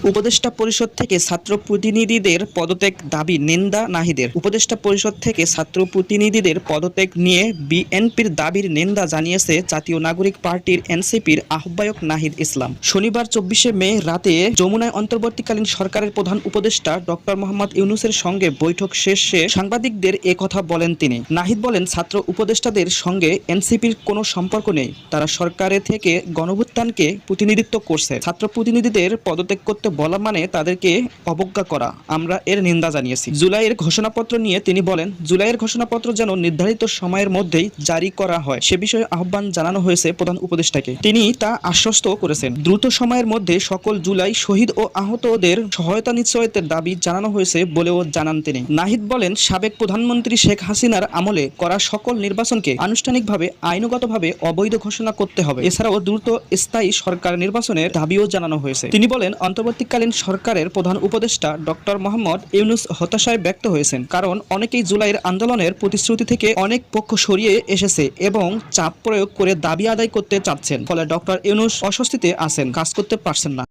উপদেষ্টা পরিষদ থেকে ছাত্র প্রতিনিধিদের পদত্যাগ দাবি নিন্দা নাহিদের। উপদেষ্টা পরিষদ থেকে ছাত্র প্রতিনিধিদের পদত্যাগ নিয়ে বিএনপির দাবির নিন্দা জানিয়েছে জাতীয় নাগরিক পার্টির এনসিপির আহ্বায়ক নাহিদ ইসলাম। শনিবার ২৪শে মে রাতে যমুনায় অন্তর্বর্তীকালীন সরকারের প্রধান উপদেষ্টা ডক্টর মোহাম্মদ ইউনূসের সঙ্গে বৈঠক শেষে সাংবাদিকদের এ কথা বলেন তিনি। নাহিদ বলেন, ছাত্র উপদেষ্টাদের সঙ্গে এনসিপির কোনো সম্পর্ক নেই। তারা সরকারের থেকে গণঅভ্যুত্থানকে প্রতিনিধিত্ব করছে। ছাত্র প্রতিনিধিদের পদত্যাগ করতে বলা মানে তাদেরকে অবজ্ঞা করা। আমরা এর নিন্দা জানিয়েছি। জুলাইয়ের ঘোষণাপত্র নিয়ে তিনি বলেন, জুলাইয়ের ঘোষণাপত্র যেন নির্ধারিত সময়ের মধ্যেই জারি করা হয় সে বিষয়ে আহ্বান জানানো হয়েছে প্রধান উপদেষ্টাকে। তিনি তা আশ্বস্ত করেছেন। দ্রুত সময়ের মধ্যে সকল জুলাই শহীদ ও আহতদের সহায়তা নিশ্চয়তার দাবি জানানো হয়েছে বলেও জানান তিনি। নাহিদ বলেন, সাবেক প্রধানমন্ত্রী শেখ হাসিনার আমলে করা সকল নির্বাচনকে আনুষ্ঠানিকভাবে আইনগতভাবে অবৈধ ঘোষণা করতে হবে। এছাড়াও দ্রুত স্থায়ী সরকার নির্বাচনের দাবিও জানানো হয়েছে। তিনি বলেন, অন্তর্বর্তীকালীন সরকারের প্রধান উপদেষ্টা ডক্টর মোহাম্মদ ইউনূস হতাশায় ব্যক্ত হয়েছেন, কারণ অনেকেই জুলাইয়ের আন্দোলনের প্রতিশ্রুতি থেকে অনেক পক্ষ সরিয়ে এসেছে এবং চাপ প্রয়োগ করে দাবি আদায় করতে চাচ্ছেন। ফলে ডক্টর ইউনূস অস্বস্তিতে আছেন, কাজ করতে পারছেন না।